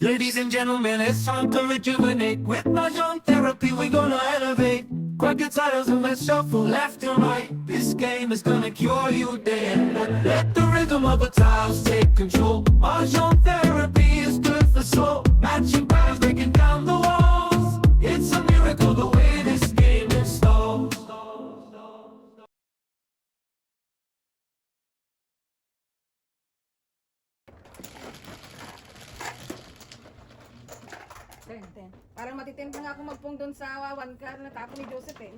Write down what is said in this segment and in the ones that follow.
Ladies and gentlemen, it's time to rejuvenate. With Mahjong therapy, we're gonna elevate. Grab your titles and let's shuffle left and right. This game is gonna cure you day and night. Let the rhythm of the tiles take control. Mahjong therapy is good for soul. Matching patterns, breaking down the walls. It's a miracle the way this game installs. Ten. Parang matitempt na nga ako magpong doon sa one car na tapo ni Joseph eh.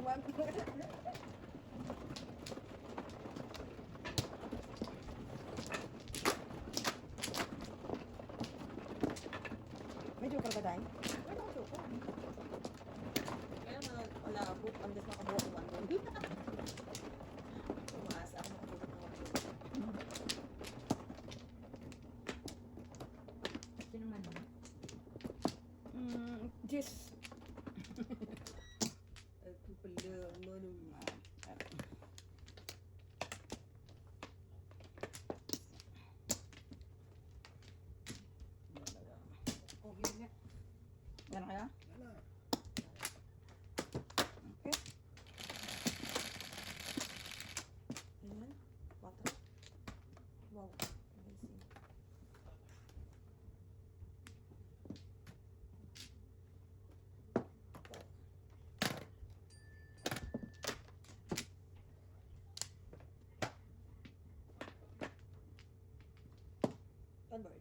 May joker ba tayo? Wala ko joker. Kaya nga wala ako, unless makabuha ko one doon. Umaasa ako makabuha ko one doon. Sino man? Jis. Ako pala, manong. Gano'n kaya? Okay. Ayan, 4. Wow, amazing. Convert.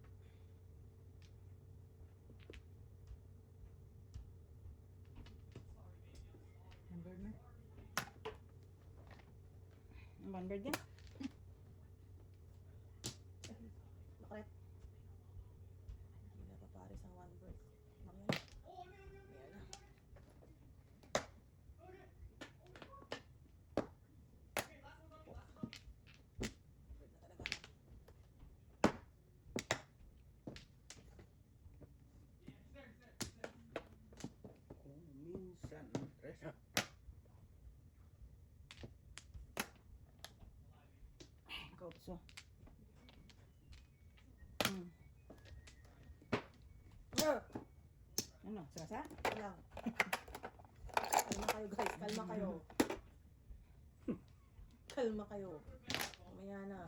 One bird na. One bird yan. Bakit? Hindi na papares ang one bird. Bakit? Ayan na. Bird na talaga. Minsan, Kautso. Ano? Sasa? Lang. Kalma kayo guys, kalma kayo. Kalma kayo. Mamaya na.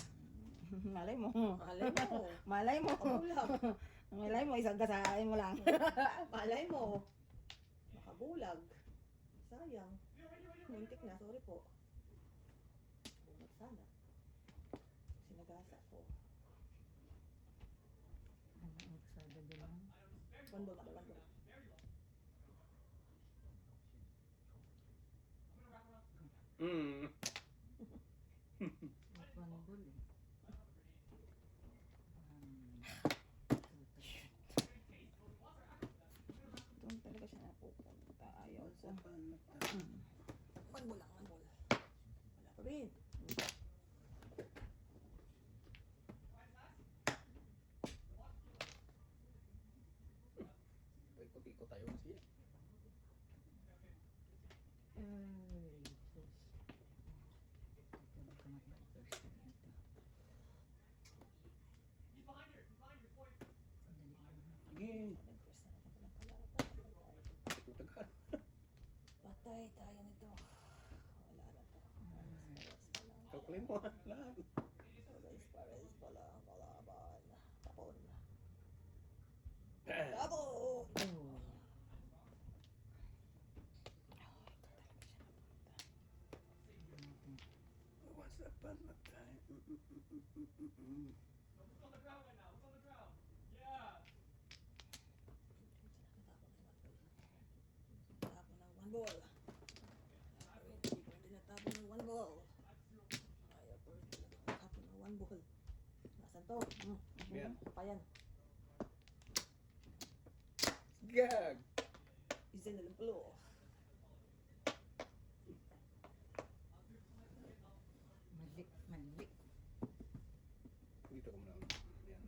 Malay mo. Malay mo. Malay mo. Makabulag. Malay mo, isang gasain mo lang. Malay mo. Makabulag. Sayang. Muntik na, sorry po. Bulag sana. Sinagasa ko. One ball, one ball. Doon talaga siya napupunta. Ayaw ko. One ball lang, one ball. Wala pa rin. ikot-ikot tayo kasi. Sige. Matagal. Patay tayo nito. Wala na to. Kalkulin mo lahat. Pares pa lang kalaban. Tapon. Tapon! Once upon a time. Tapon ng one ball. Hindi ko rin natapon ng one ball. Ayaw ko rin talaga matapon ng one ball. Nasaan to? Yan. Pa yan. Gag! Isa na lang palo. Malik. Dito ko muna. Yan.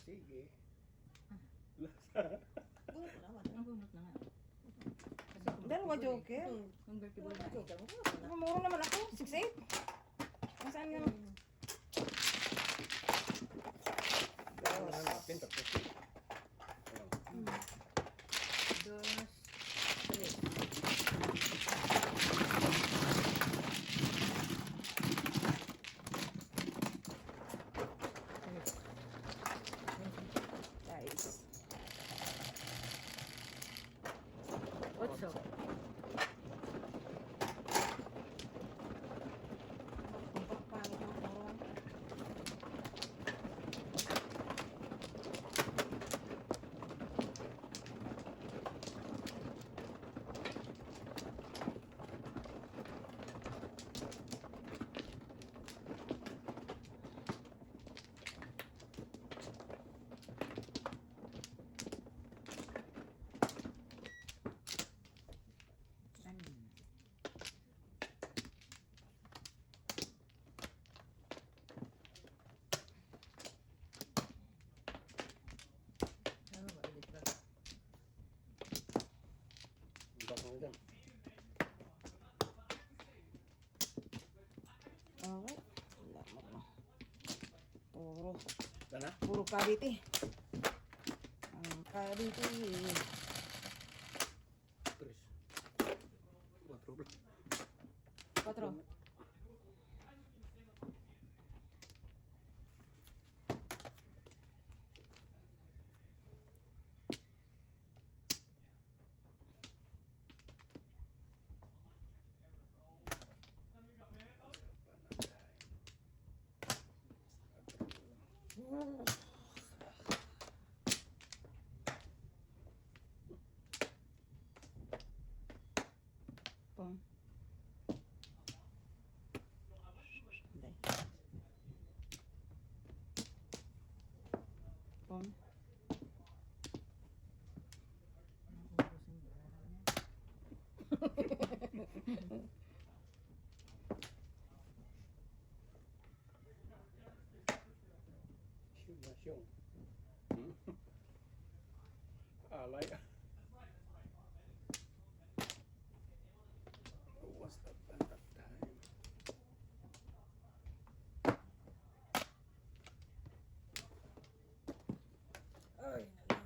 Sige. Lasa. Bunot ko naman. Ang bunot na nga. Dalawa joker. Convertible na joker. Mura naman ako. 6'8". Nasaan nga? Pinta, pinta. Ayan. Dos, tres. Guys. Ocho. Ang pangit ng moron. Ano ba ulit ba? Ang baka mo dyan. Okay. Wala mo na. Puro. Dana? Puro Cavite. Ang Cavite. Tres. Cuatro. 4. Pum. Hindi. Pum. Siyong na siyong. Alay. What's up at that time? Ay, nalang.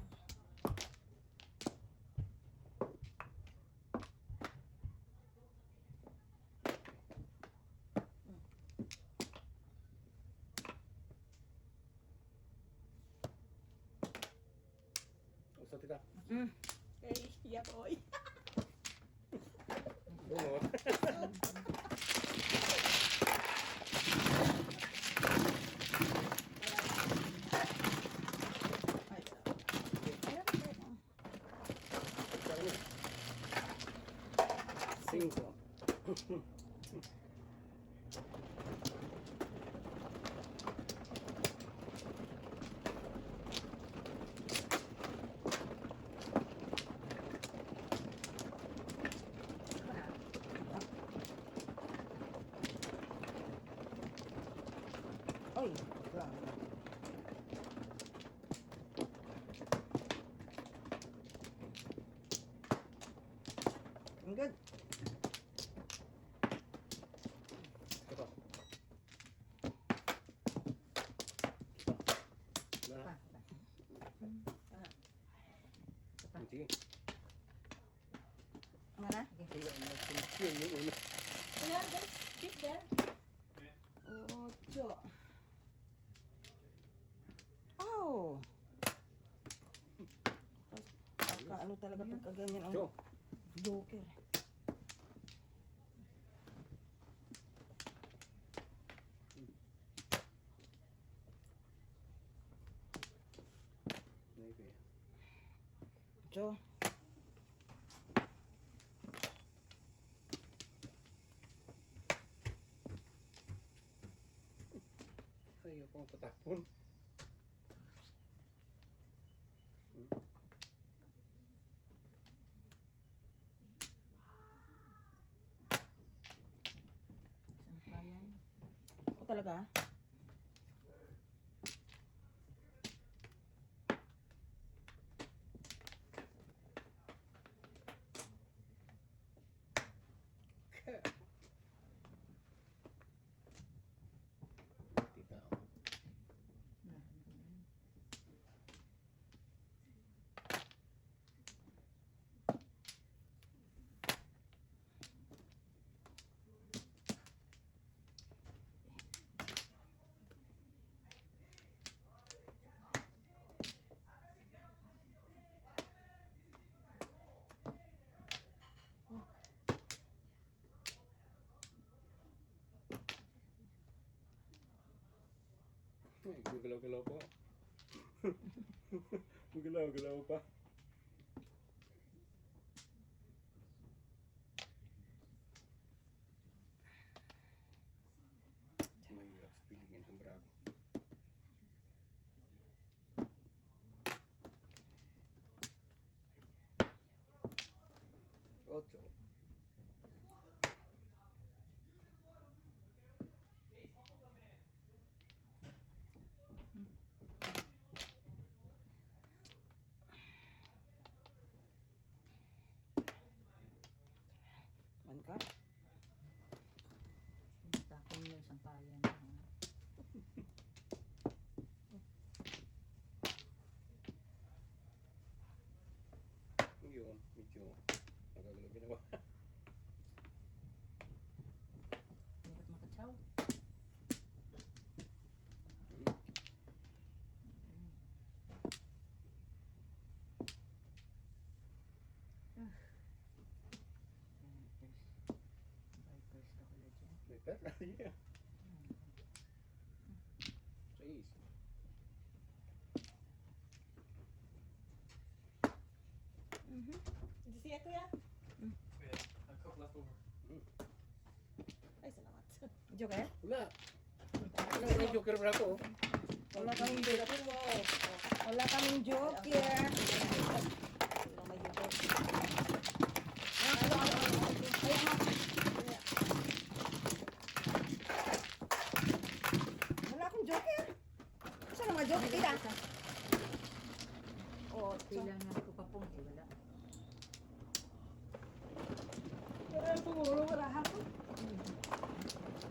Usa tita. Kay iyak oy. Bungot. Ay, Cinco. Ay, grabe. Ang good. Ito. Dana. Sige. Ano na? Yun, yung ulo. Ayan, guys. Keep there. 8. Oh! Ano talaga pagka ganyan ang Yo. joker. Maybe. Jo. Ayaw pang patapon. O talaga? Tita. Ay, gugalaw-galaw pa. Gugalaw-galaw pa. Mahirap sa pilingan ng bravo. Ocho. One card. Tapon mo yung sampayan. Yun, medyo nagagalaw ginawa. Dapat makatsaw. Vipers ka pala dyan. May pera, yeah. Jeez. Hindi siya kuya. A cup left over. Ay, salamat. Joker? Wala. Wala may joker pa ako. Wala kaming joker. Wala kaming joker. Wala may joker. Wala akong joker. Saan ang mga joker? Tita? Oh, Kailangan ko pa pong wala. pero pumuro wala ako.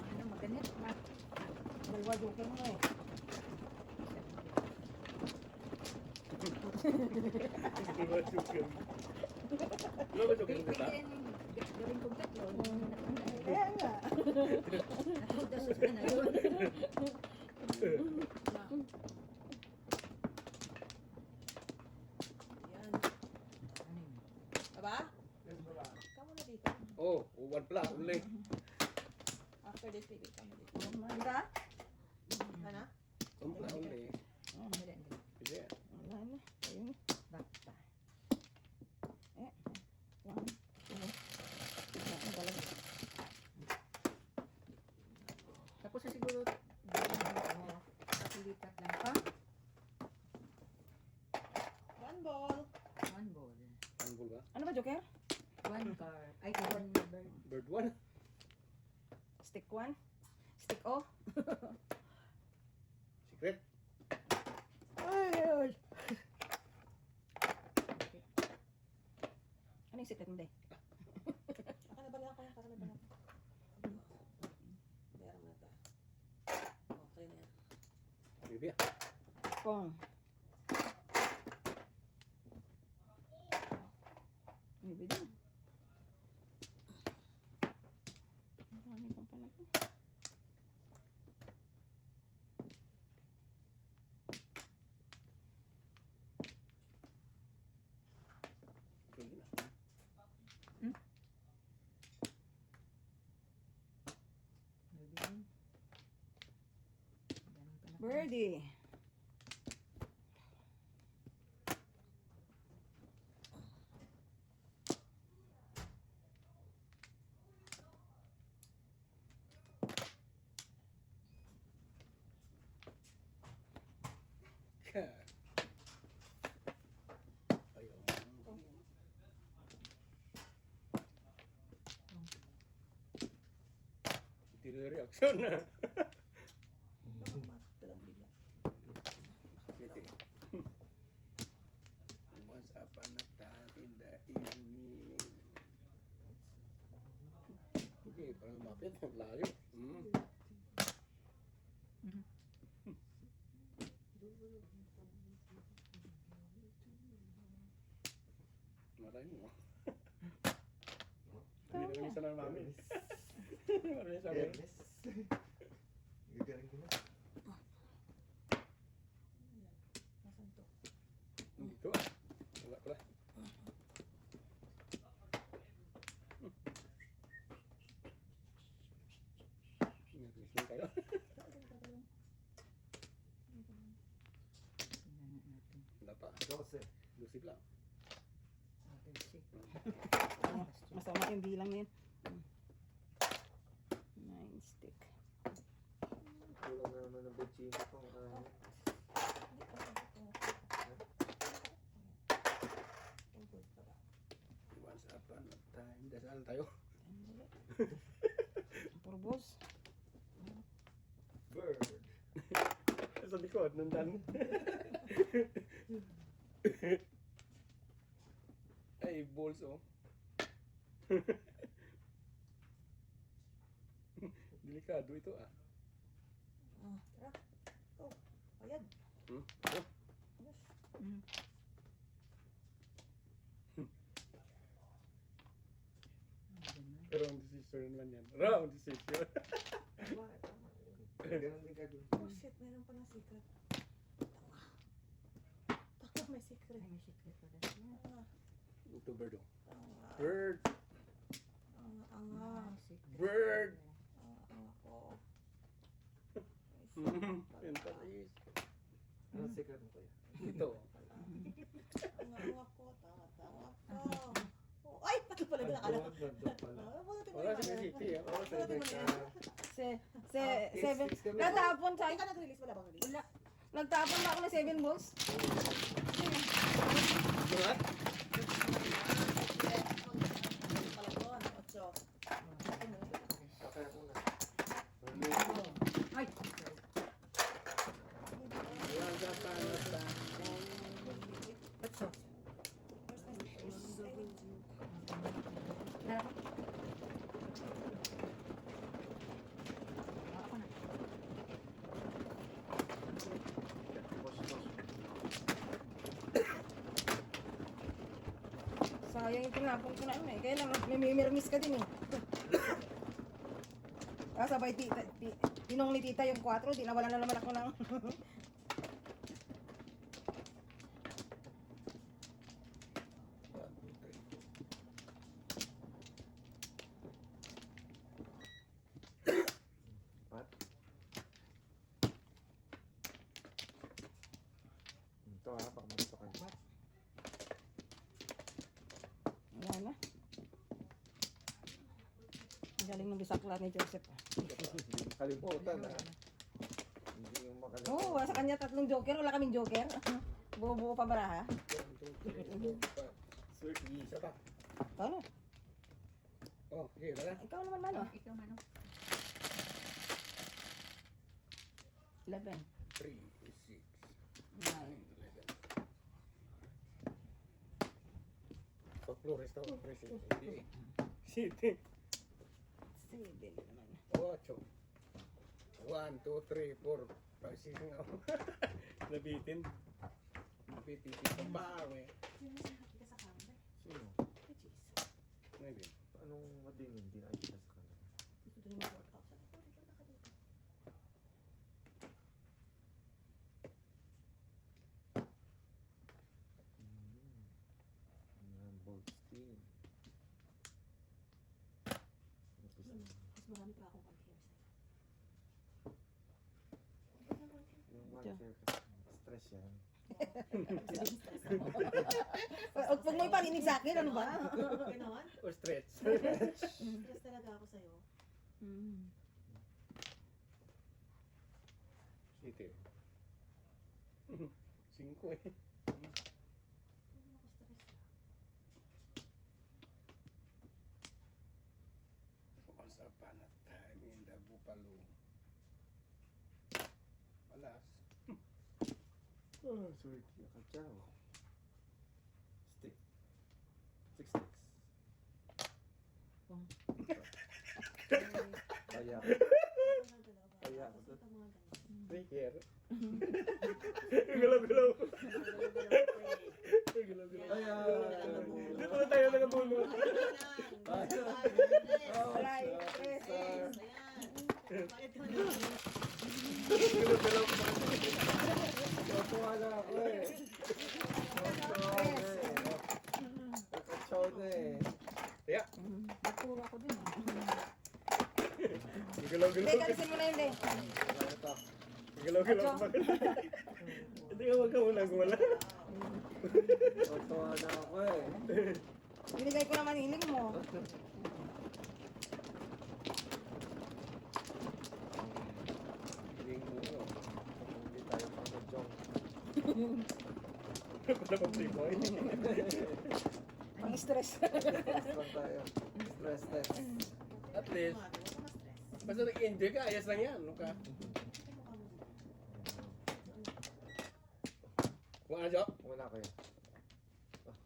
Ano, maganit? Dalawa joker mo eh. Wala joker. Wala ba joker Pwede kita? yan yung gawin kong tatlo. Kaya nga. Nakaudas ka na yun. Yan. Ano yun? Aba? Yes, baba. Kamu na dito. Oh, one pala, uli. After this video, kamu dito. Manda? Ano? One pala, uli. Hindi, hindi. Pwede. Wala na. Ayun. Basta. One, two. Ano talaga? Tapos na siguro, kapilipat lang pa. One ball. One ball. Anggol ba? Ano ba, Joker? One card. Ay, one bird. Bird one. Stick one. Stick O. Secret. Ay! Ano yung secret mo, Day? Nakalabalan ko yung kakalabalan ko. Bayaran mo na ito. Okay na yan. Bibi ah. Pong. Bibi din. Marami pang pala ko. Pwede na. Maybe yun. Daming pa na. Birdie. God. Ayaw. Hindi na reaksyon na. Pwede. Once upon a time in the evening. parang lumapit. Layo. Marami mo. Hindi na kami sanay mami. Marami sa amin. Fairness. Gagaling ko na. Nasaan to? Dito Wala pala. Nag-mission tayo. Tingnan natin. Wala pa. Ikaw kasi. Lucid lang. Other six. Masama yung bilang na yun. 9 stick. Kulang na naman ng betsino pang Once upon a time. Dasal tayo. Purbos. bird. Sa likod, nandan. Ay, balls oh. Delikado ito ah. Tara. Go. Ayan. Oh, Yes. pero ang decision naman yan. Wrong decision. Tama, tama. Ganun din gagawin. Oh shit, meron palang secret. Tanga, may secret. Ay, may secret pa rin. Tanga, Ito bird oh. tanga. Bird! Anga. May secret. Bird! Anga ko. Yan pala is. Anong secret mo kaya? Ito. Anga ko. Tanga ko. Oh, ay! Bakit pala na alam? Nandun pala. Wala sa city ah. Wala sa city. Seven. Six kami. Nagtapon Ay, sa ka nag-release? Wala bang release? Wala. Nagtapon na ako ng 7 balls. What? Pala doon, 8. Sakaya ko na. Ay! Once upon a time. Ako na. Sayang yung tinapon ko na yun eh. Kaya lang, may mirmis ka din eh. Sabay tinong ni tita yung 4, di nawala na naman ako ng... Pat? Ito ha, baka magsakan. Wala na. Ang galing ng bisakla ni Joseph. Kalimutan na. Hindi yung makalimutan. Oo, sa kanya 3 joker. Wala kaming joker. Buo-buo pa baraha. 1, 2, 3, 4, 5. Sweet, isa pa. Ikaw na. Oh, okay, wala. Ikaw naman man oh. Ikaw, Mano. 11. 3, 6, 9. 11. Oh, Flores tao. Hindi. City. 7 naman. 8. 1, 2, 3, 4, 5, 6 nga. Nabitin. Nabitin. Pambawe. Sino sa ka sa camera? Sino? Ay, jeez. Maybe. Anong madingin? Hindi na kita sa kanila. Gusto din mag-workout sa likod. Ikaw na ka dito. Bolstein. Mas marami pa akong pag-hair sa'yo. Yung one fair kasi. Stress yan. Huwag mo iparinig sa akin, ano ba? Gano'n? O stretch. Stress talaga ako sa'yo. City. 5 eh. Ano ako stress? Once upon a time in the Buffalo. Alas. Oh, sorry. Kakachaw. Stick. 6 sticks. Kaya. Kaya ako doon. Trigger. Galaw-galaw. Galaw-galaw. Kaya. Dito na tayo nakabuno. Alay, stress. Galaw-galaw. Natuwa na ako eh. Natuwa eh. Nakachaw na eh. Kaya. Naturo ako din. Galaw-galaw. Hindi, kalisin mo na yun, eh. Ito. Galaw-galaw. Hindi ka wag ka muna gumala. Natuwa na ako eh. Binigay ko naman hiling mo. Hiling mo. Hindi tayo pang-jong. Wala pang playboy. Ang stress. Stress lang tayo. Stress test. At least, basta nag-enjoy ka, ayos lang yan. Ano ka? Kung ano, Jo? Muna kayo.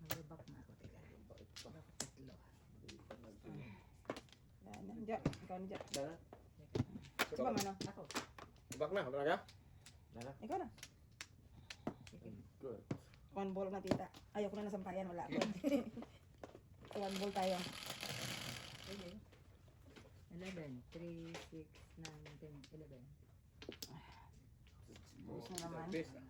Malibak na ako. Teka. Tatlo. Yan, Diyan. Ikaw na dyan. Dala? Diba, mano? Ako. Ibak na, talaga? Dala? Ikaw na. Good. One ball na tita. Ayoko na nasampayan, wala ko. One ball tayo. 11, 3, 6, 9, 10, 11. Gusto na naman. Best, ah.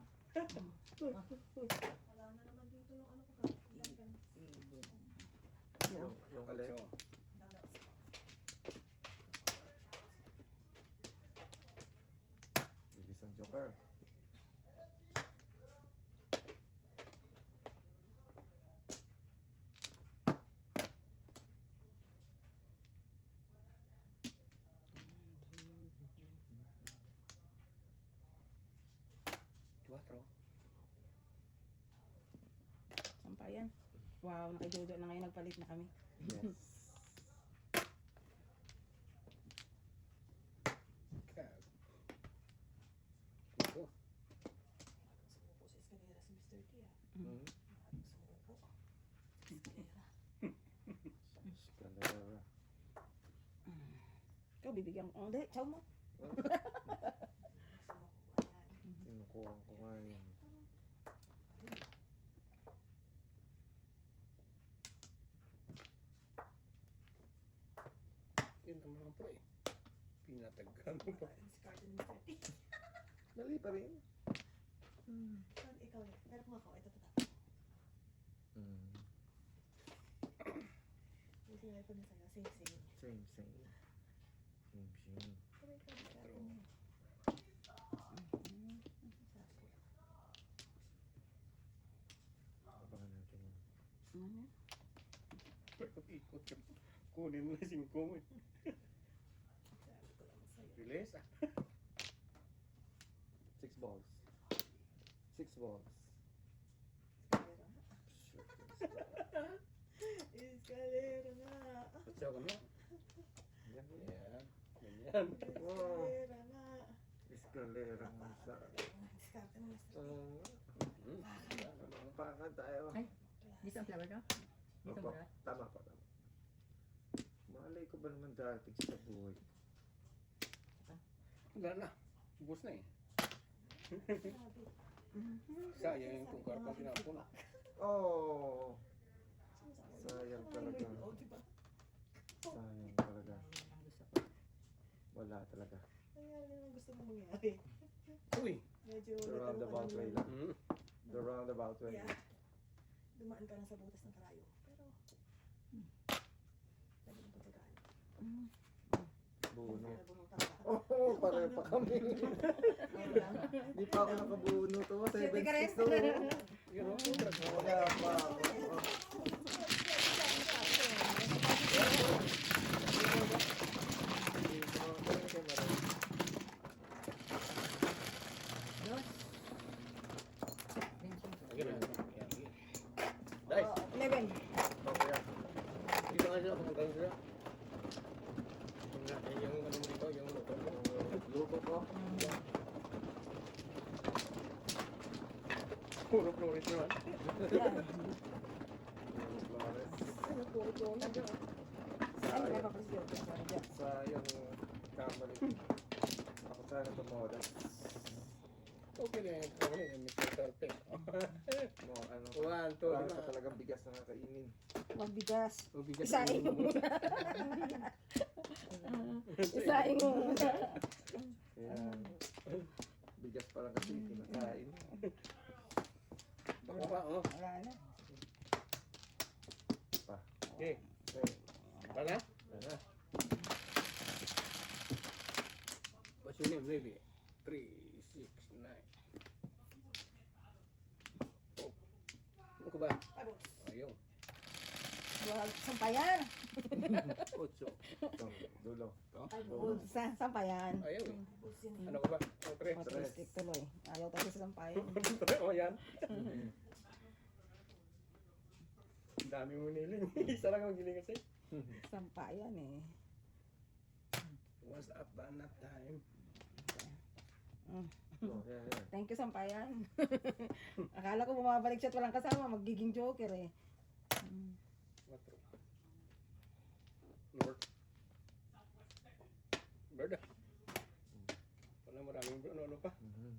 Yung alin? So, Bilis ang joker. Cuatro. Sampayan. Wow, nakijojo na ngayon. Nagpalit na kami. Yes. Cab. Ito. Sumuko sa eskalera si Mr. T ah. Hmm? Sumuko. Eskalera. Escalera. Ikaw, bibigyan ko. Oh, hindi, chow mo. Sumuko. Ayan. Kinukuha ko nga yun. Yun naman ang pro eh. Pinatagkan mo pa. Si Carter ni Mr. T. Dali pa rin. Saan ikaw eh? Pero kung ako, ito tatap. Hmm. Yung sinabi ko na sa'yo, same. Same, same. Same, same. Pero ikaw, Mr. T. Abangan natin yun. Ano? Ikot ka. Kunin mo na 5 mo eh. Sabi ko lang sa'yo. Bilis ah. 6 balls. 6 balls. Eskalera nga. Shit. Eskalera nga. Patsaw ka na. Yan. Yan. Ganyan. Wow. Eskalera nga. Escalera nga sa... Diskarte mo, Mr. T. Oo. Hmm. Pakan tayo. Ay, dito ang flower no? Dito Opo. ba? Tama pa, tama. Malay ko ba naman darating sa buhay ko? Wala na. Ubus na eh. Grabe. Sayang yung tukar pa pinapula. Oh, Sinasabi ko, sayang wala talaga. yung oh, diba? Sayang talaga. Ayun ang gusto ko. Wala talaga. Nangyari yun ang gusto mong mangyari. Uy. Medyo The roundabout way lang. Hmm. The roundabout way. Yeah. Dumaan ka na sa butas ng karayo. Pero, lagi ng pagkagaan. Buno. Nabunutan ka. Oh, pareho pa kami. Hindi pa ako nakabuno to. 7-6 to. Yun o. Wala pa ako. Oh. Dos. 25. Ayan. Ayan. Nice. 11. Dito nga sila. Pumunta sila. Yung ano mo dito. Yung luto mo. Luto ko. Puro Flores naman. Flores. Ano po ito? Sa Ano ba papalis yun? Sorry, Diyo. Sayang kamali. Ako sana tumoda. Okay na yan. Okay na yan. Mr. Perfect. No, ano. One, two, Wala pa lima. talagang bigas na kakainin. Huwag bigas. Mabigat Isain mo muna. Isain mo muna. Kaya, bigas pa lang kasi kinakain. Baka pa, oh. Wala na. Pa. Okay. Okay. Wala? Wala. What's your name, baby? 3, 6, 9. Oh. Ano ka ba? Ayaw. Huwag sampayan. 8. Itong dulo. Sampayan. Ayaw eh. Ano ka ba? Oh, 3. Matristik tuloy. Ayaw tayo sa sampayan. Oh, yan. Ang dami mo niling. Isa lang ang giling kasi. Sampayan eh. What's up ba na time? Oh, yan, yan. Thank you, sampayan. Akala ko bumabalik siya at walang kasama. Magiging joker eh. 4. North. Bird. Wala maraming bird. Ano pa? Mhm.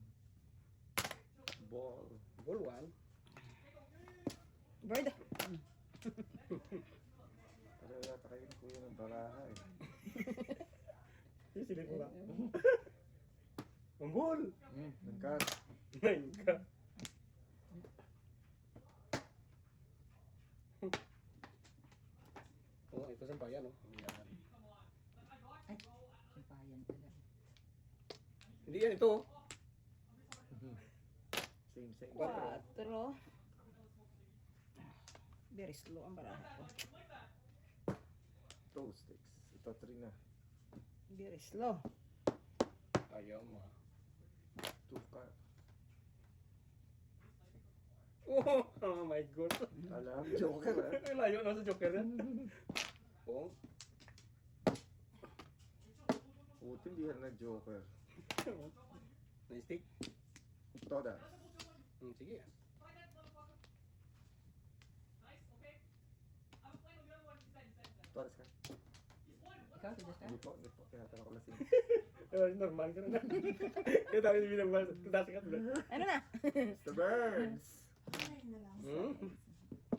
Ball. Ball 1. Bird. Pero yata kayo kuya ng baraha eh. Silip mo ba? Ang ball! Nagkat. My God. Oh, ito sa bayan, oh. Yan. Sampayan talaga. Hindi yan ito, oh. Same, same. 4. Very slow ang baraha ko. Toe sticks. Ito 3 na. Very slow. Ayaw mo, ah. 2 card. Oh my God. Alam, joker ah. Layo na sa joker yan. Oh. Puti, hindi yan na joker. Nice stick. Todas. Sige. Todas ka. Ikaw, tudas ka? Hindi po, hindi po. Tinatanong ko lasing. Normal ka na. Kaya tayo bilang ba? Tudasi ka, tudasi. Ano na? Mr. Burns! Hmm?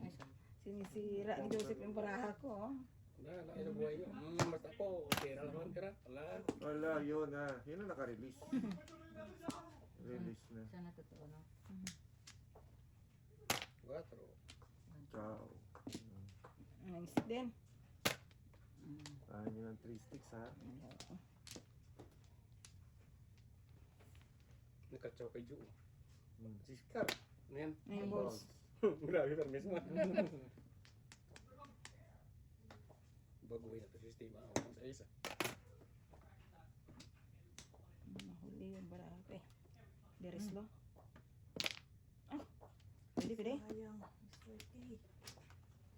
Ay, sorry. Sinisira ni Joseph yung baraha ko. Oh. Wala, laki sa buhay niyo. Basta po, pera naman, pera. Wala. Wala, yun ah. Yun ang naka-release. Release na. Sana totoo, no? 4. Ciao. Nice din. Tahan nyo ng 3 sticks ha. Nakachaw kay Joe. Siskar. Ano yan? 9 balls. Grabe, permis mo. Baguhin natin sa sistema. Ako sa isa. Mahuli yung baraha ko eh. Very slow. Ah! Pwede. Sayang, Mr. T.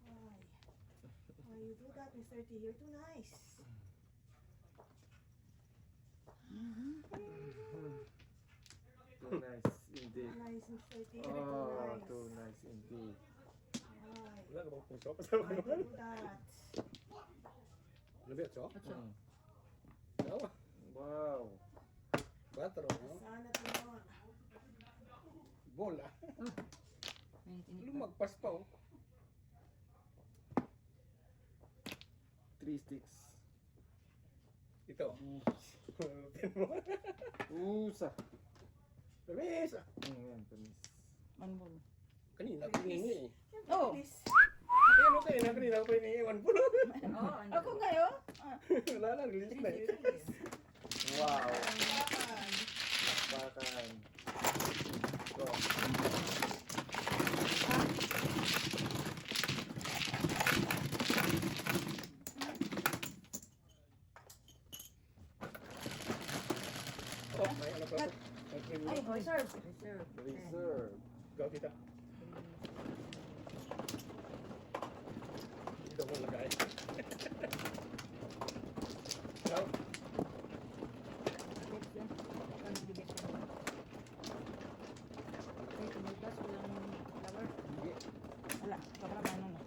Why? Why you do that, Mr. T? You're too nice. Too nice indeed. Nice, Mr. T. You're Oh, too too nice. nice indeed. Why? Wala ka bang puso? Why you do that? Ano ba ito? Otso. Tawa. Wow. 4. No? Sana naman. Bola. May tinik pa. Lumagpas pa, oh. 3 sticks. Ito. Tin mo. Usa. Permis. Yan, permis. 1 ball. Kanina ko hiningi eh. Oh! Please. Ayun, okay na. Kanina ko hiningi. 1 puno. Oo, ano? Ako ngayon? Ah. Wala na. Release na eh. Wow. Laban. Bakan. Go. Oh, may ano pa. May premium. Ay, reserve. Reserve. Reserve. Go, kita. Dito mo lagay. Go. Bigas yan. Ano bigas yan? Okay, tumutas, walang flower. Wala. Sobrang ano na.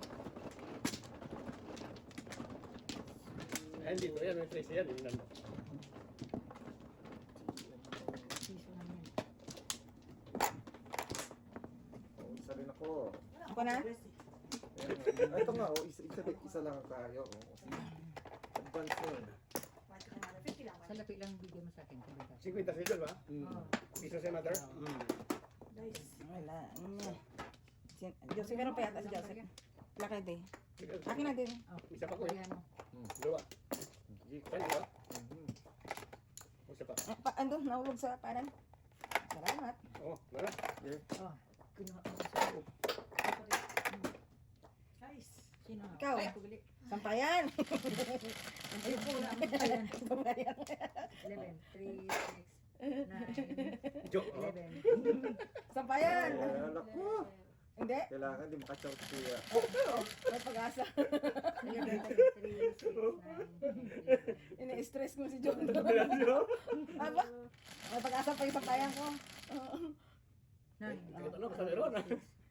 Ay, dito yan. May 13 yan. Yun lang. Piso lang yan. Oh, isa rin ako. Ako na? Ay, ito nga, oh, isa lang ang kayo. Oh. Advance na eh. 50 lang. Sa lapit lang bigay mo sa akin. 50 pesos ba? Oo. Piso sa mother? Nice. Wala. Joseph, meron pa yata si Joseph. Laki din. Akin na din. Isa pa ko eh. Ayan mo. Dua. Gigi ko. Saan ba? Mhm. Isa pa. Ando, nahulog sa panan. Salamat. Oh, wala. Oh, kinuha ko sa iyo. Nice. Sino? Ikaw. Ay, pabili. Sampayan. Ay, pula mo pa yan. Sampayan. 11, 3, 6, 9, Jo. 11. Sampayan. Ay, anak ko. Hindi. Kailangan di makachart siya. May pag-asa. 11, 3, 6, 9, 10, 11. Ini-stress ko si John. Jo. Aba, may pag-asa pa yung sampayan ko. Ano ka sa meron?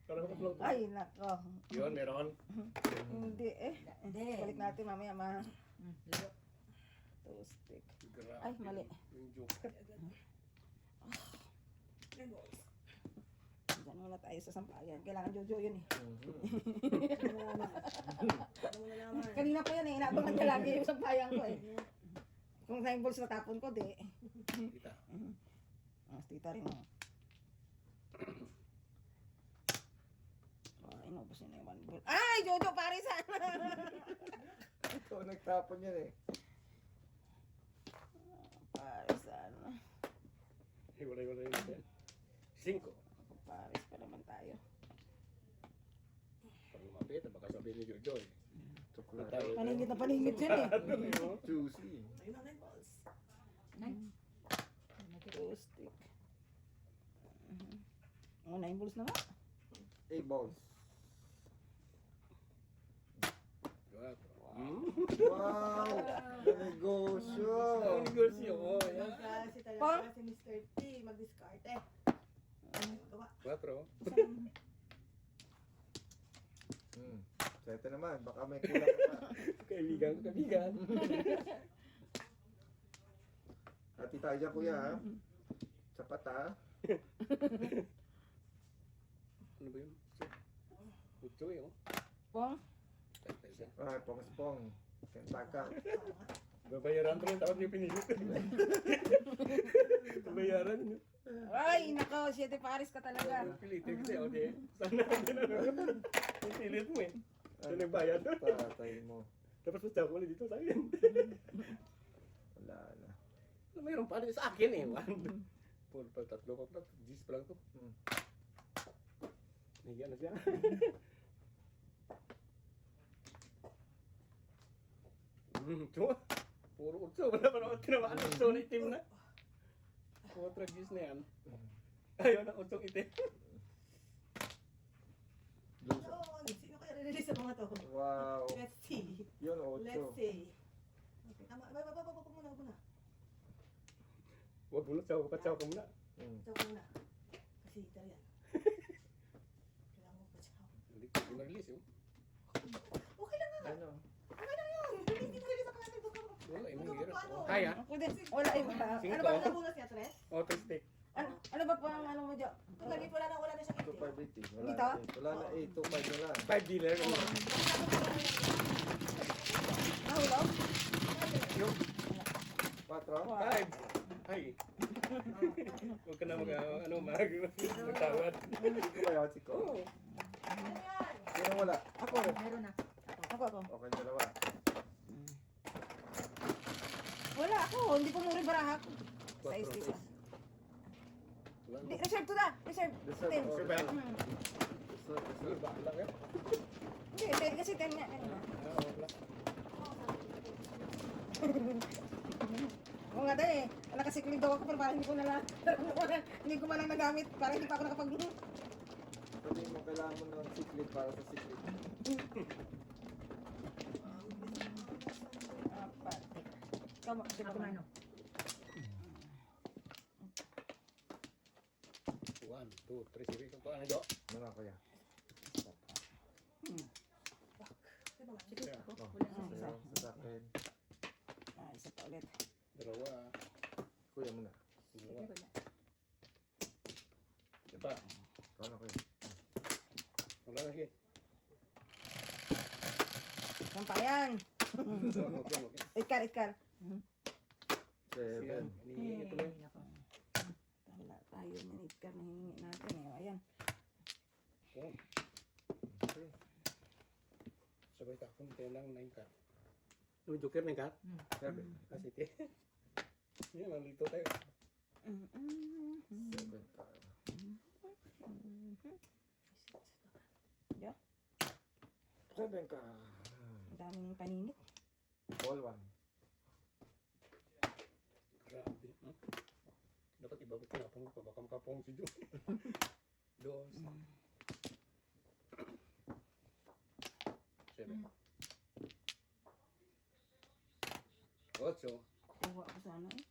Parang kapag Ay, nako. yun, meron. Hindi eh. Hindi. Balik natin mamaya ma. Lalo. Toastic. Grabe. Ay, mali. Yung joke. 10 balls. Diyan muna tayo sa sampayan. Kailangan Jojo yun eh. Ano mo nalaman? Kanina pa yan eh. Inaabangan niya lagi yung sampayan ko eh. Kung 9 balls na tapon ko, di. Kita. Mas tita rin oh. Oh, inubos niya na yung 1 ball. Ay, Jojo, parisan! Ikaw nagtapon yan eh. Parisan. Hiwalay-walay yun. 5. Paris pa naman tayo. Pag lumapit, baka sabihin ni Jojo eh. Chocolate. Paningit na paningit yun eh. Juicy. Ayun na 9 balls. Toastic. Oh, 9 balls na nga. 8 balls. Wow! Negosyo! Negosyo. Oh, yan. Kasi Pa? talaga si Mr. T mag-discard eh. Gawa. 4. Sete naman, baka may kulang pa. Kaibigan. Hati tayo dyan, kuya, ha? Sapat, ha? Ano ba yun? 8 eh, oh. Pong? Ay, pong-spong. Kentaka. Babayaran ko rin, tapos yung pinilit. Babayaran nyo. Ay, nako, 7 Paris ka talaga. Pilitin kasi, okay. Sana natin ano. Yung pilit mo eh. Ito nagbayad. Tatay mo. Tapos mas ko ulit dito sa akin. Wala na. Mayroon pa rin sa akin eh. 1, 4, 3, 4, 10 pa lang to. Nahiya na siya. Cuma, puro 8. Wala pa naman tinamaan ng 8 na itim na. 4 gis na yan. Ayaw na 8 itim. Oh, sino kaya release sa mga to? Wow. Let's see. Yun, Let's 8. see. Okay, tama. Wag muna. Huwag muna, sawa ka muna. Chow muna. Kasi ito yan. Kailangan mo pa chow. Hindi ko ma-release yun. Okay lang nga. Ano? Okay lang yun. Hindi mo release sa kanila. Wala, yung mahirap. Kaya? Ako din. Wala iba. Sige. Ano ba? Ano bonus niya, Tres? Auto stick. Ano ba po ang ano mo dyan? Kung lagi wala na siya 2, 5, 8. Wala Dito? na 8. Wala na 8, 2, 5 na lang. 5 dealer. Nahulog? Yung 4? 5. Ay. Huwag ka na magtawad. Hindi ko kaya si ko. Oo. Sino wala? Ako. Meron na. Ako. Okay, dalawa. Wala ako. Hindi ko muna barahak. Sa isa. Reserve to na. Reserve. Reserve. 10. Oh, Reserve. reserve. Lang yan. Hindi, kasi 10 nga. Oo nga dahil eh. Nakasiklig daw ako pero parang hindi ko na lang. Hindi ko malang nagamit. Parang hindi pa ako nakapag... Sabi mo, kailangan mo ng siklit para sa siklit. Apat. Ikaw, Ako na ano. 1, 2, 3, sige. Ito ano do? Ano na kaya? Sige, ako. Oh, Wala na. sa'yo, sa akin. ulit. Dalawa. Kuya mo na. Dalawa. Diba? Ikaw na kuya. Wala lagi. Yan pa yan. Okay. Ikar. 7. Hinihingi ito lang. Wala tayo ng ikar na hiningi natin eh. Ayan. Okay. Sabay takong tayo lang 9 card. Ano, joker 9 card? 7. Kasi te. Yan, malito tayo. 7 ka. Yeah. 7 ka. Ang daming paninit. All 1. Grabe. Huh? Dapat iba ko tinapong ko. Baka makapong si Jo. Dos. 7. 8. Kuha ko sana eh.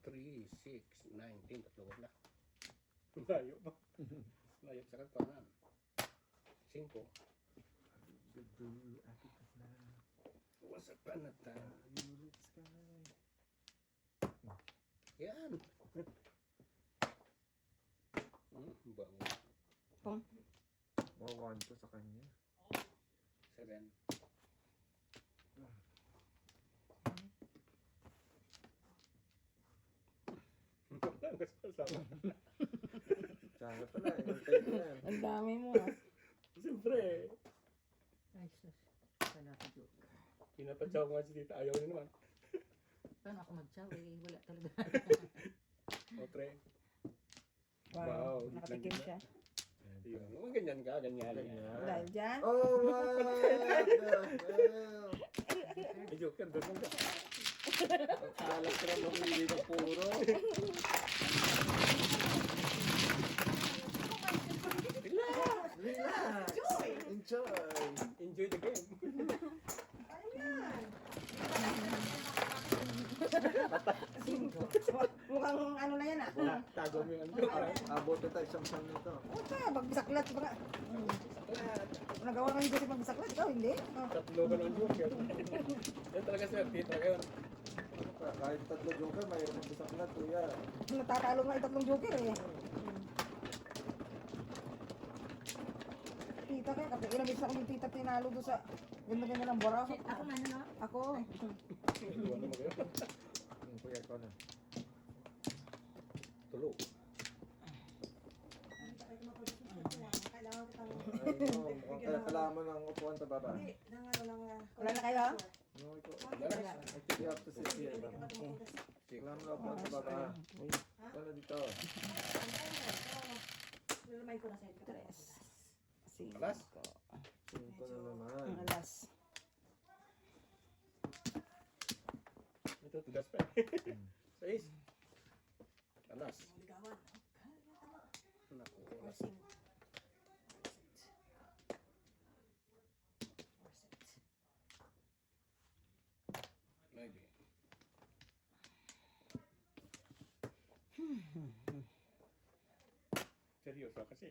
Three, 6, 19, tatlo na. Layo pa. Layo sa kanan. 5. Dudu, atik na. Wasak pa na ta. Violet sky. Yan. Bango. Pong. Mawawan ko sa kanya. 7. Tsaka pala, hintay ko yan. Ang dami mo ah. Siyempre, Ay, sus. Wala ka joke. pinapatsaw nga si tita. Ayaw niya naman. Paano ako mag-chow eh? Wala talaga. O, 3. Wow. Wow, Nakatikim siya. Yun. Kung ganyan ka, ganyan. Ganyan. Dahil dyan. Oh, what the hell? May joker, doon lang ka. Alas ka na mamili ng puro. Relax! Enjoy! Enjoy the game. Mukhang ano na yan ah. Tago mo yung joker. Abot na tayo isang san nito. Puta, magbisaklat pa nga. Nagawa ka yung Joseph magbisaklat, ikaw hindi? Oh. Tatlo ka ng joker. Yan talaga swerte. Talaga yun. Kahit tatlo joker, mayroon ng bisak na kuya. Natatalo nga itatlong joker eh. Tita kaya, kapag ilang beses ako yung tita tinalo doon sa ganda-ganda ng bora. Shit, ako nga na. Ako. Iwan naman kayo. Kuya ko na. Tulo. Kailangan kitang... Ayun, mukhang kailangan mo ng upuan sa baba. Hindi, ng ano, ng... Wala na kayo? No, ito. I think you have to sit here. Kailangan mo ng upuan sa baba. Ano dito? Remind ko na sa'yo. Tres. Alas? Cinco na naman. Ang alas. Ito, tugas pa. 6. Alas. Ligawan. Naku, Or alas. sing. Maybe. Seryoso kasi.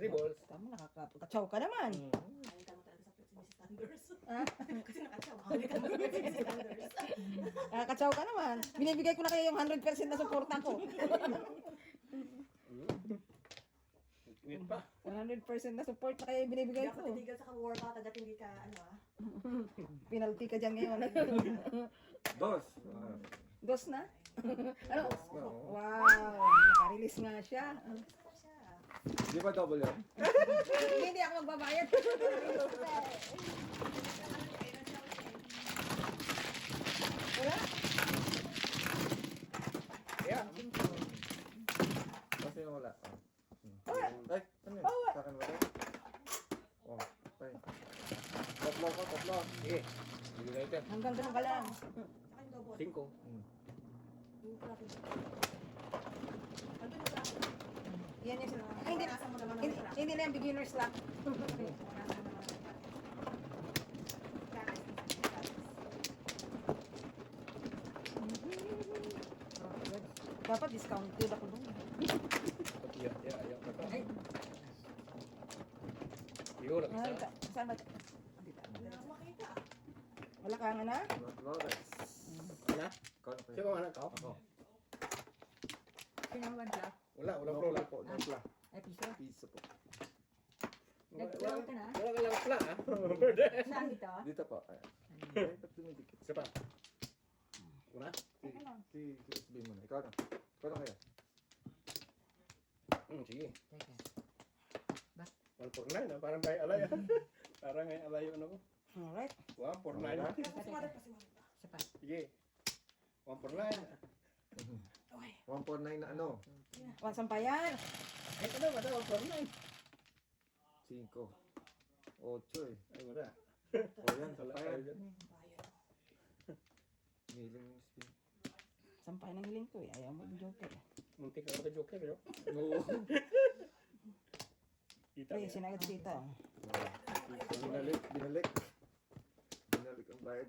3 balls. Tama, nakakachaw ka naman. Ayaw ka mo talaga sa Mrs. Sanders. Ha? Kasi nakatsaw. Ayaw ka mo sa Mrs. Sanders. Nakakachaw ka naman. Binibigay ko na kayo yung 100% na suporta ko. Wait pa. 100% na support na kayo binibigay Hindi ako ko. titigil sa ka-workout at hindi ka, ano ah. Penalty ka dyan ngayon. Dos! Dos na? Ano? No. Wow! Naka-release nga siya. Di ba double yan? Hindi ako magbabayad. Wala? Yeah. Kasi wala. Ay, ano yun? Sa akin ba ito? Oh, okay. Tatlo ko, tatlo. Sige. Bigay natin. Hanggang ganun ka lang. Saka yung double. 5. Yung traffic. Ano yung traffic? Yan yung sila. Ay, hindi na. Nasa mo naman ang Hindi, traffic. hindi na yung beginner's luck. Dapat discounted ako dun. Yeah, ayaw ka pa. Ay, Yun, ang Ay, isa. saan ba? Dito. Hindi na ako makita. Wala ka nga na? Flores. Ano? Ikaw na Sino kayo. ang anak ko? Ako. Sino one clock? Wala, wala No pro pla lang. po. No pla. Ay, piso. Piso po. Nag-draw ka na? Wala ka lang pla, ha? Saan dito? Dito po. Ay, ay ba't dumidikit? Isa pa. Una? Si sabihin mo na. Ikaw na. Ikaw na kaya. Sige. Teka. 149, ha? Parang kay alay, ha? Parang kay alay yung ano ko. Alright. 149. Sumalit pa, sumalit pa. Isa pa. Sige. 149. Okay. 149 na ano? Wala sampayan. Ay, ito na, 149. 5. 8 eh. Ay, wala. O yan, Wala sampayan. tayo dyan. Bayan. Miling yung spin. Sampayan ang hiling ko eh. Ayaw mo yung joker. Muntik ka ka joker, yo. Oo. Kita Ay, niya. sinagad kita. Binalik. Binalik. Binalik ang bayad.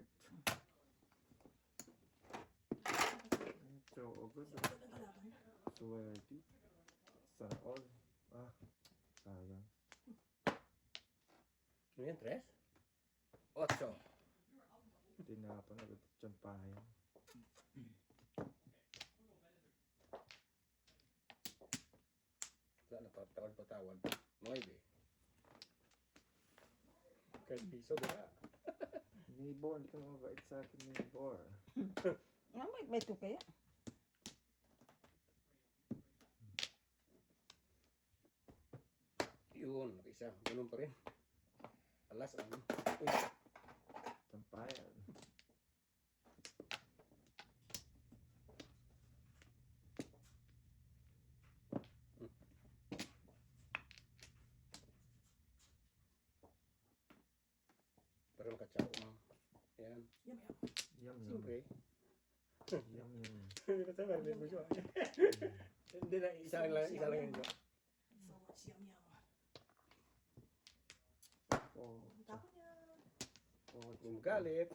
So, August. Ang kalaban. Swerte. Sana all. Ah, sayang. Ano yan, 3? 8. Tinapan agad ang tsampayan. Wala na, patawad. 9. Kay piso, diba? Neighbor, hindi ka mabait sa akin, neighbor. Ah, may two kaya? Yun, isa. Ganun pa rin. Alas, ano? Uy, Tsampayan. parang katsao mo. Yan. Yum, yum. Yum, yum. Siyempre. Yum, yum. Hindi ko sabi, hindi mo siya. Hindi na, isa lang yun. So much yum, yum. Oh, Tapon niya. oh, Yung galit.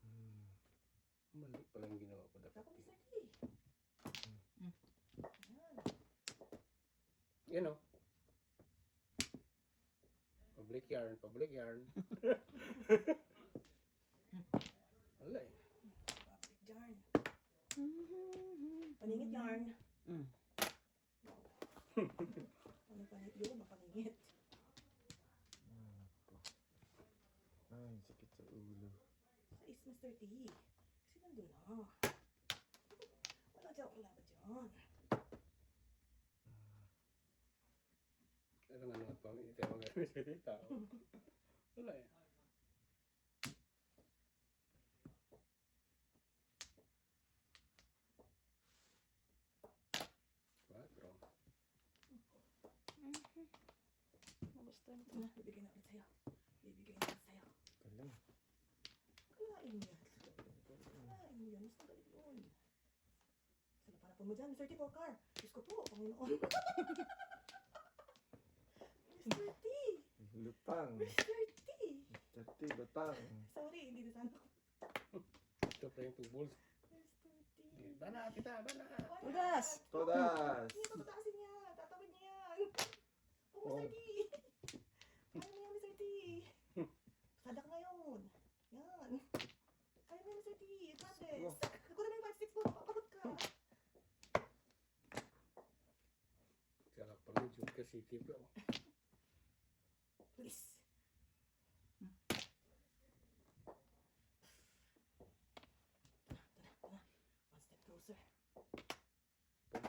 Hmm. Mali pala yung ginawa ko dapat. Tapon ni Sir T. Ayan. Yan o. Public yarn, public yarn. Wala eh. Public yarn. Paningit yarn. Mm. Paningit yun, mapaningit. Ay, sakit sa ulo. Sa is Mr. T. Kasi nandun na. Wala dyan akong laban dyan. Ano nga naman pa, ito yung mga gamit sa tao. Wala eh. Quatro. Ito na, bibigyan na ulit sa'yo. Bibigyan na ulit sa'yo. Galing. Kalain mo yan. Kalain mo yan. Mas magaling yun. Saan na panapon mo dyan, Mr. T, for car? Diyos ko po, Panginoon. Mr. T! Lutang. Mr. T! Chati, lutang. Sorry, hindi na sana ako. Ito pa yung 2 balls. Mr. T! Bana, kita, bana. Tudas! Todas. Hindi ko tataasin niya. Tatawid niya yan. Oh, Mr. T! Kaya mo yan, Mr. T! Sadak ngayon. Yan. Kaya mo yan, Mr. T. Got this. Ako na yung 5-6 mo. Paparot ka. Kaya pala yung joker city bro. Please. Tara. One step closer. Ay,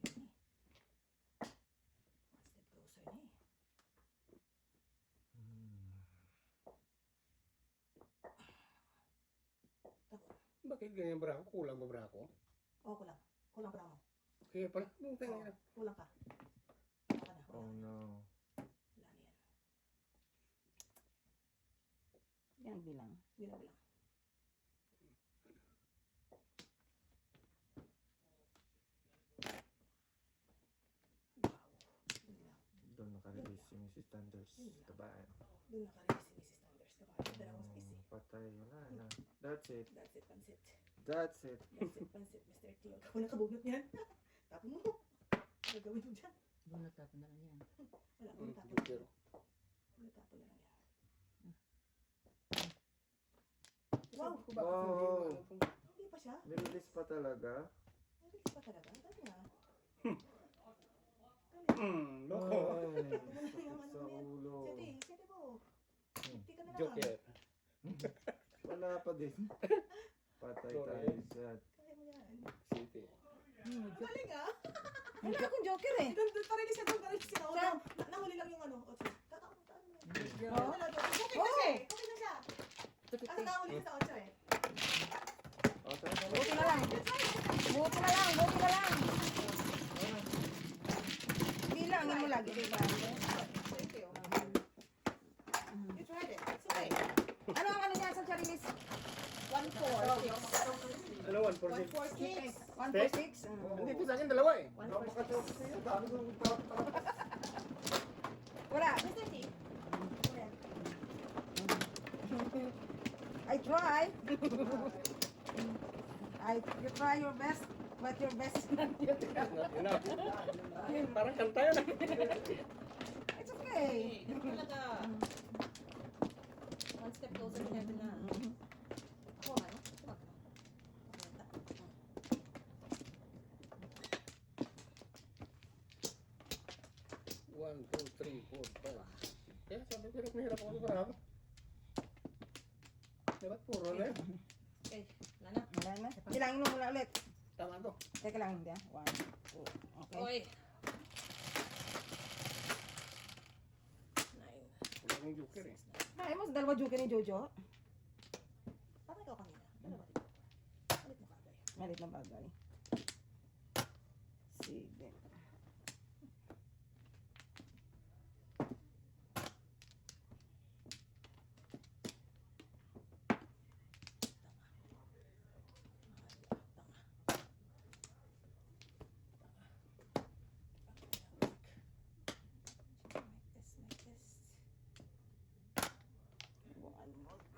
ayun eh. One step closer na eh. Tapos, Bakit ganyan bra ko? Kulang ba bra ko? oh, kulang. Kulang pala mo. Kaya pala, nung tayo Oh, na. kulang ka. Kulang ka na. Oh no. Wala na yan. Yan bilang. Bilang. Wow. Bilang. Doon nakarelease si Mrs. Thunders. Kabayan. Doon nakarelay si Mrs. Thunders. Kabayan. Dalawang space eh. Patay. Wala na. That's it. That's it, pansit. That's it. That's it, pansit, Mr. T. Huwag ka mo nakabunot yan. Tapon mo. Gagawin mo dyan. Bunot tapon na lang yan. Wala, bulot tapon. Joker. Bulot tapon na lang yan. Wow! Wow! Hindi pa siya? Nililis pa talaga. Narinig pa talaga? Ang dami na. Loko. Ay, Yung ano sa mo yan. ulo. Sete mo. Hindi ka na lang. Joker. Wala pa din. Patay Sorry. tayo sa... Kaya mo yan. City. Galing ah. Wala akong joker eh. Doon pa rin siya, doon pa rin siya. Nahuli lang yung ano. Ocho. Tatakot mo. Oh. Wala doon. Okay na siya eh. Okay na siya. Kasi nahuli sa ocho eh. Oh, tara. Buti na lang. Buti na lang. Buti na lang. Bilangin mo lagi. Thank you. You tried it. It's okay. Ano ang ano niya sa Charilis? 1-4. Ano, 1 for 6? 1-4-6. 1 for 6? Hindi po sa akin, dalawa eh. Napaka-choke sa'yo. Dami kong tawag. Wala. Mr. T. I try. You try your best, but your best is not your best. Not enough. Parang kanta yun. It's okay. Talaga. One step closer to heaven na. Ako ano? One, two, three, four, five. Kaya sabi ko, hirap na hirap ako sa marami. Diba, puro na yun. Okay, wala na. Wala na. Bilangin mo muna ulit. Tama to. Teka lang, hindi ah. 1, 2, okay. Oy. 9. Wala akong joker eh. Ay mo, dalawa joker ni Jojo. Parang ikaw kanina. Dalawa rin. Balik mo kagay. Malit na bagay. Sige. Make this. One more.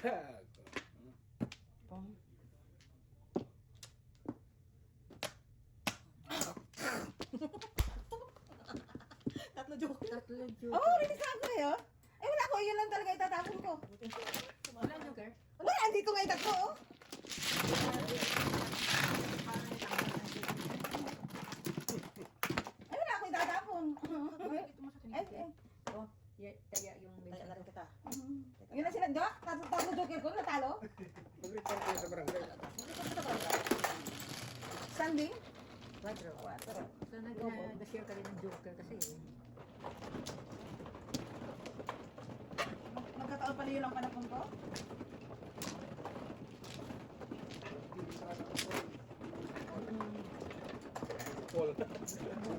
Gago. Pong. Tatlo joke. Tatlo joker. Oh, rinis ako eh, oh. Eh, wala ko. Yun lang talaga itatapon ko. Wala joker. Wala, andito nga yung tatlo, oh. Ay, wala ko itatapon. Ito mo sa Ay, kanila. eh. Oh, kaya yung Kaya na rin kita. Yun na sila, Dok. Tatlo joker ko, natalo. Mag-report kayo sa barangay. Standing. 4. So, nag-share ka rin ng joker kasi eh. Magkataon pala yun ang panapon ko. Paul.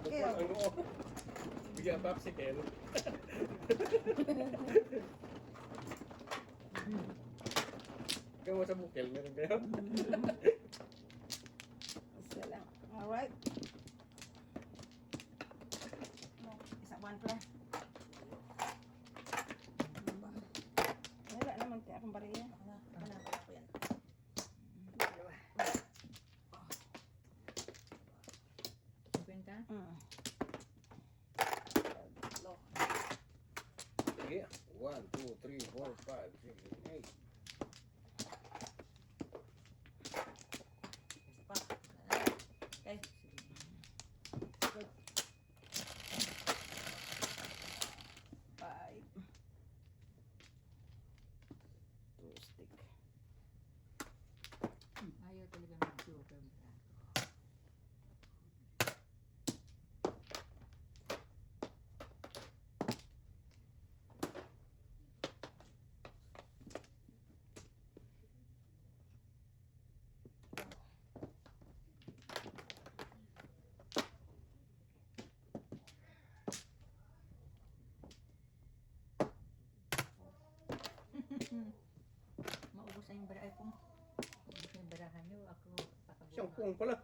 Okay, Paul, oh. ano oh. Bigyan popsicle. Ikaw mo sa bukel, meron kayo? Isa lang. Alright. Isa, one pala. Wala naman tayo akong bariya. Wala ko yan. Kwenta? Sige. 1, 2, 3, 4, 5, 6, 8. Isa pa. Wala na. Maubos na yung bara. Ay, kung maubos na yung barahan nyo, ako Siyang pakabuka. pung pala.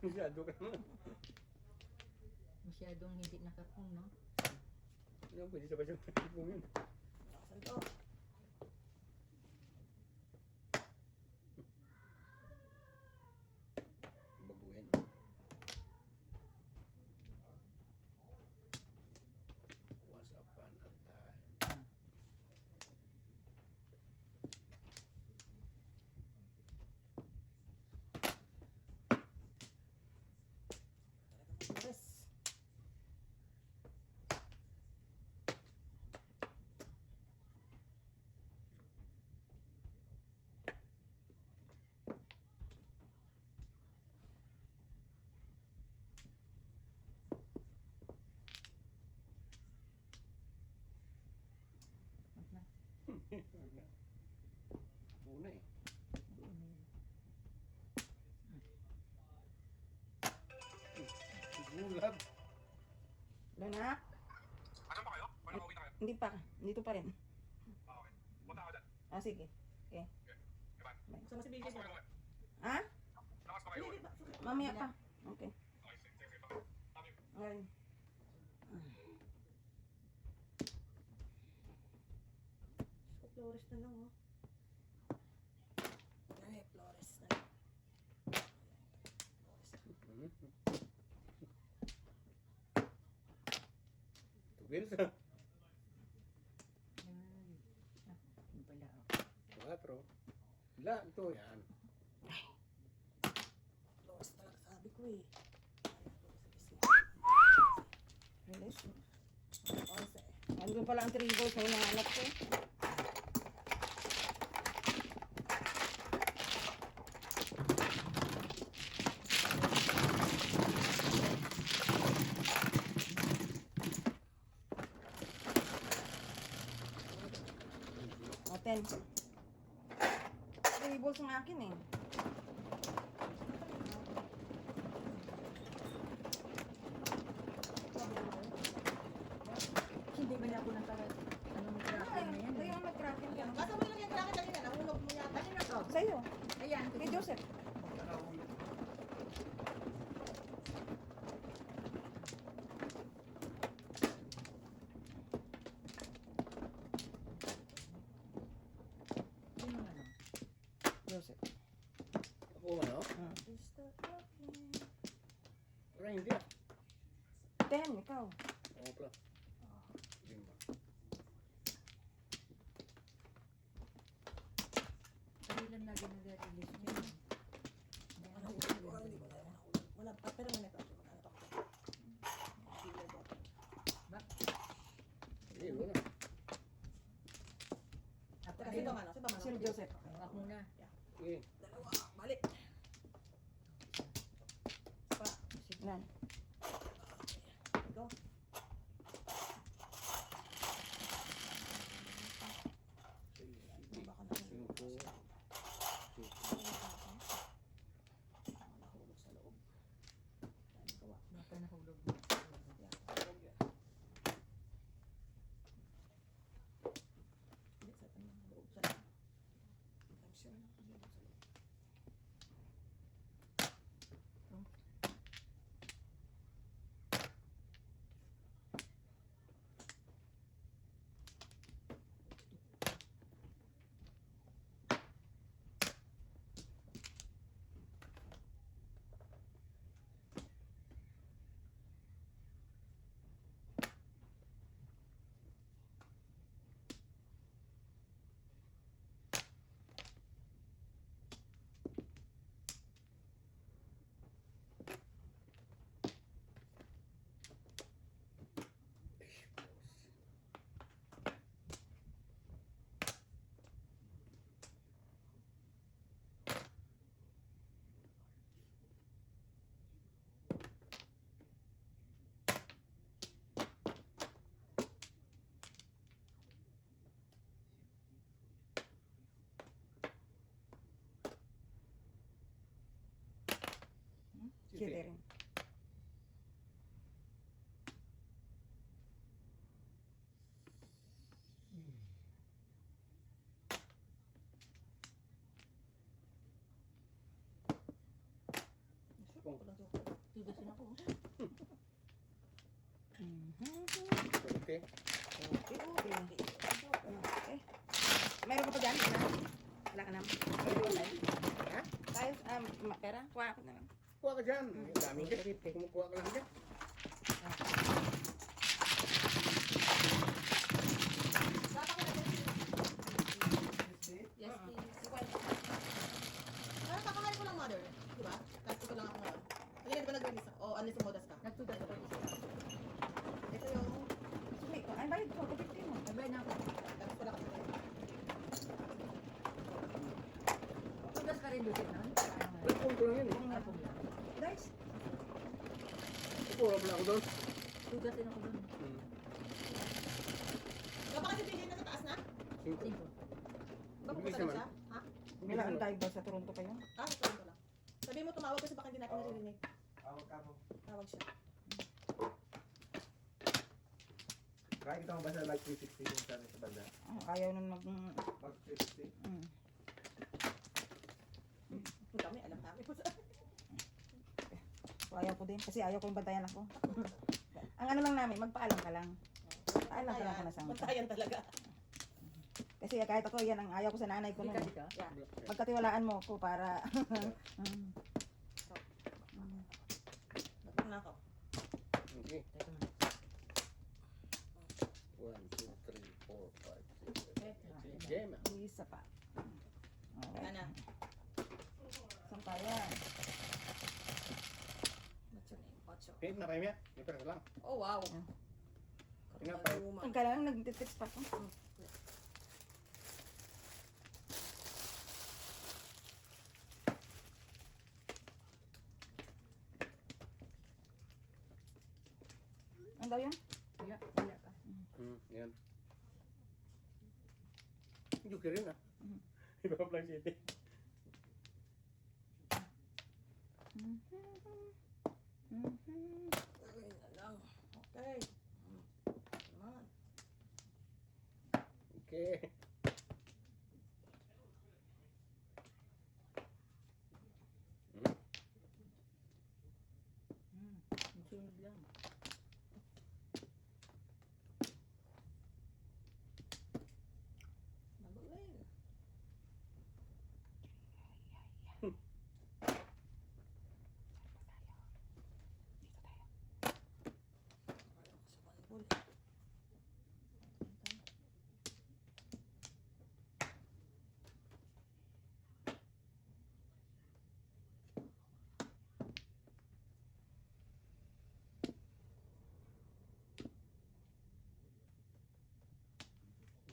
Masyado ka naman. Masyadong hindi nakapong, no? Ano, pwede sa basyang pung yun. Saan to? Baguhin. Wasapan at Yes. Una eh. Gulag. Wala na? Asan pa kayo? Paano mauwi na kayo? Hindi pa. Dito pa rin. Ah, okay. Punta ako dyan. Ah, sige. Okay, bye. Sama si Bigay Lakas pa kayo mo. ulit. Ha? Lakas pa kayo ulit. Mamaya pa. Okay. Okay, sige, sige. Love you. Ngayon. Flores na lang, oh. Ay, Flores na lang. Tugil sa Ay, yun pala, oh. 4. Wala, ito yan. Flores talaga sabi ko, eh. Release. Flores, eh. Andun pala ang 3 balls na hinahanap ko. O, 10. 3 balls ang akin eh. Hindi ba na ako nakarat? Anong tracking na yan? Tayo ang nag-cracking ka. Basta mo lang yung kailangan kanina. Nahulog mo yata. Sa'yo. Ayan, Kay Joseph. sino ano? Joseph. Ako ano? Stop talking. Parang hindi ah. 10, ikaw. Oo pala. 5. Kailan na ginag-release niya? Ano, hindi ko na nahulog. Wala pa, pero may nagpapalala. Ano pa? Hindi, wala. Teka, si Bamano, si Bamano. Sino Joseph? Ako muna. Okay. Dalawa, balik. Pa, Nan. go. Baka na 5. nahulog sa loob. Dahil gawa. Baka nahulog. Hindi, sa loob sa loob. I'm sure na nahulog sa loob. Siete rin. Joke lang, joke lang. Tugasin ako. Okay. Okay, okay. Okay. Meron ka pa dyan? Wala ka naman. Ha? Tayo, pera? Kuha ako na lang. Kuha ka dyan. Ang daming kasi. Kumukuha ka lang dyan. Yes, please. Ah, kakahanin ko lang, mother. Di ba? Tapos ko lang ako ngayon. Hindi, di ba nag-release ako? O, unless modas ka. Nagtugas ako. Ito yung... Sige, ay, bayad ko. Kapit mo. Nabay na ako. Tapos ko lang ako. Tugas ka rin doon nun? Pagpong ko lang yun eh. Nga po lang. Guys, Puro pala ako doon. Tugasin ako doon. Wala pa kasi PJ na sa taas na? 5. Cinco. Bakit Bilis pa naman. siya? Ha? bilaan tayo ba sa Toronto kayo? Ah, ito ko lang. Sabi mo tumawag kasi baka hindi natin naririnig. Tawag ka mo. Tawag siya. Kaya kita mo ba sa like 360 yung sana sa banda? Ayaw nung mag... Mag 360? Ang dami, alam kami po sa... So, ayaw ko din. Kasi ayaw ko yung bantayan ako. Ang ano lang namin, magpaalam ka lang. Paalam ka lang kung nasama ka. Bantayan talaga. Kasi kahit ako, yan ang ayaw ko sa nanay ko. Di Nun. ka. Yeah. Magkatiwalaan mo ako para... Nagpun na ako. Okay. Teka mo. 1, 2, 3, 4, 5, 6, 7, 8. Game. Isa pa. Wala Okay. na. Saan tayo? What's your name? Ocho. Pihit na kayo niya. May pera lang. Oh, wow. Tinapay. Karuma. Ang kailangan nag-text pa ako. Ano daw yun? Wala. Wala ka. Yan. Joker yun ah. Iba pa lang city. Ayun na lang. Okay. Come on. Okay. Sunod lang. Magaling. Ayaw ko sa manbol.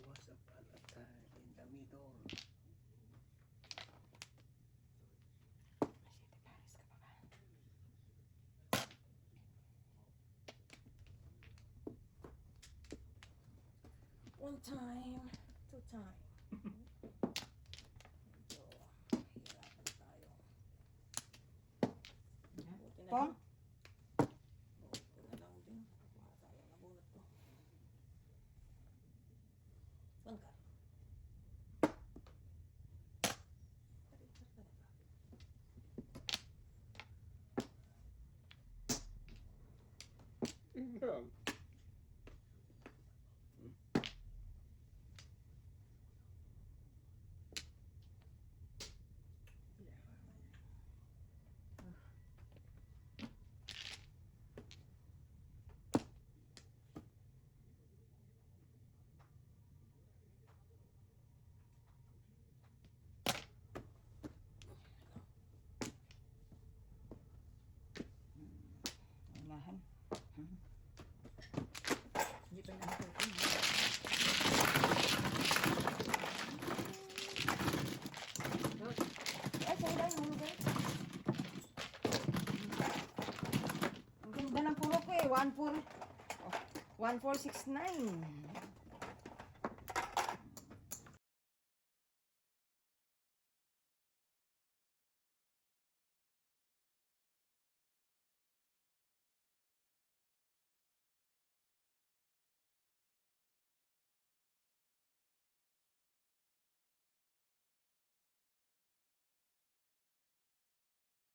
Once upon a time in the middle. One time, two time. Medyo hirapan tayo. Buti na Pong? lang. Buti na lang din. Sayang na bunot ko. Saan ka? Tari, talaga. Yan. Unahan. Hindi pa na ako. Ay, saan tayo? Ano ba? Ang ganda ng puro ko eh. 1469.